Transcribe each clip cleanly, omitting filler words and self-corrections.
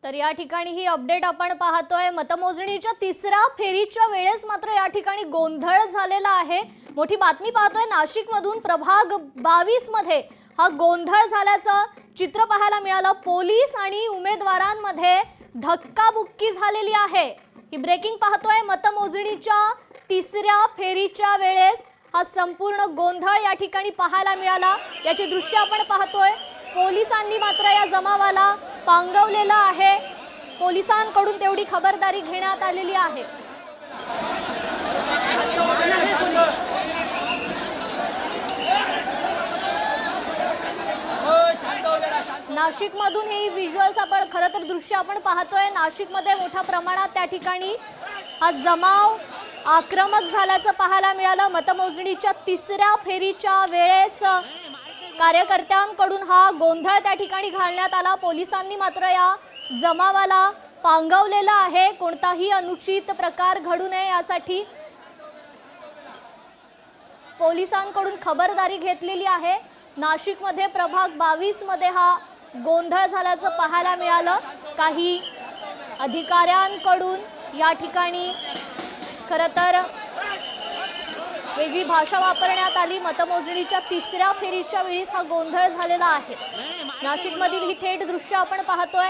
तर या ठिकाणी ही अपडेट आपण पाहतोय। मतमोजणीच्या तिसऱ्या फेरीच्या वेळेस मात्र या ठिकाणी गोंधळ झालेला आहे। मोठी बातमी पाहतोय नाशिकमधून प्रभाग 22 मध्ये हा गोंधळ झाल्याचं चित्र पाहायला मिळालं। पोलीस आणि उमेदवारांमध्ये धक्काबुक्की झालेली आहे। ही ब्रेकिंग पाहतोय। मतमोजणीच्या तिसऱ्या फेरीच्या वेळेस हा संपूर्ण गोंधळ या ठिकाणी पाहायला मिळाला। याची दृश्य आपण पाहतोय। पोलिसांनी मात्र या जमावाला पांगवलेला आहे। पोलिसांकडून तेवढी खबरदारी घेण्यात आलेली आहे। नाशिकमधून हे व्हिज्युअल्स आपण खरं तर दृश्य आपण पाहतोय। नाशिकमध्ये मोठ्या प्रमाणात त्या ठिकाणी हा जमाव आक्रमक झाल्याचं पाहायला मिळालं। मतमोजणीच्या तिसऱ्या फेरीच्या वेळेस कार्यकर्त्यांकडून हा गोंधळ त्या ठिकाणी घालण्यात आला। पोलिसांनी मात्र या जमावाला पांगवलेला आहे। कोणताही अनुचित प्रकार घडू नये यासाठी पोलिसांकडून खबरदारी घेतलेली आहे। नाशिकमध्ये प्रभाग 22 मध्ये हा गोंधळ झाल्याचं पाहायला मिळालं। काही अधिकाऱ्यांकडून या ठिकाणी खरं तर वेगळी भाषा वापरण्यात आली। मतमोजणीच्या तिसऱ्या फेरीच्या वेळी हा गोंधळ झालेला आहे। नाशिकमधील ही थेट दृश्य आपण पाहतोय।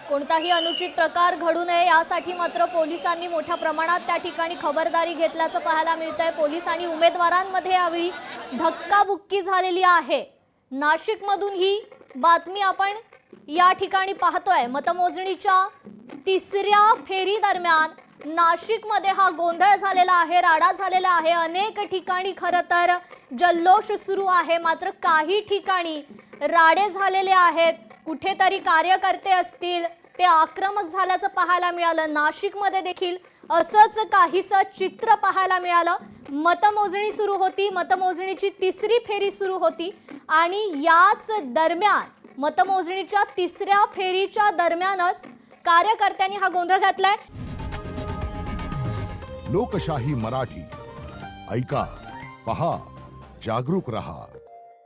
कोणताही अनुचित प्रकार घडू नये यासाठी मात्र पोलिसांनी मोठ्या प्रमाणात त्या ठिकाणी खबरदारी घेतल्याचं पाहायला मिळतंय। पोलीस आणि उमेदवारांमध्ये यावेळी धक्काबुक्की झालेली आहे। नाशिकमधून ही बातमी आपण या ठिकाणी पाहतोय। मतमोजणीच्या तिसऱ्या फेरी दरम्यान नाशिकमध्ये हा गोंधळ झालेला आहे, राडा झालेला आहे। अनेक ठिकाणी खरं तर जल्लोष सुरू आहे, मात्र काही ठिकाणी राडे झालेले आहेत। कुठेतरी कार्यकर्ते असतील ते आक्रमक झाल्याचं पाहायला मिळालं। नाशिकमध्ये देखील असंच काहीसं चित्र पाहायला मिळालं। मतमोजणी सुरू होती, मतमोजणीची तिसरी फेरी सुरू होती आणि याच दरम्यान मतमोजणीच्या तिसऱ्या फेरीच्या दरम्यानच कार्यकर्त्यांनी हा गोंधळ घातलाय। लोकशाही मराठी ऐका, पहा, जागरूक रहा।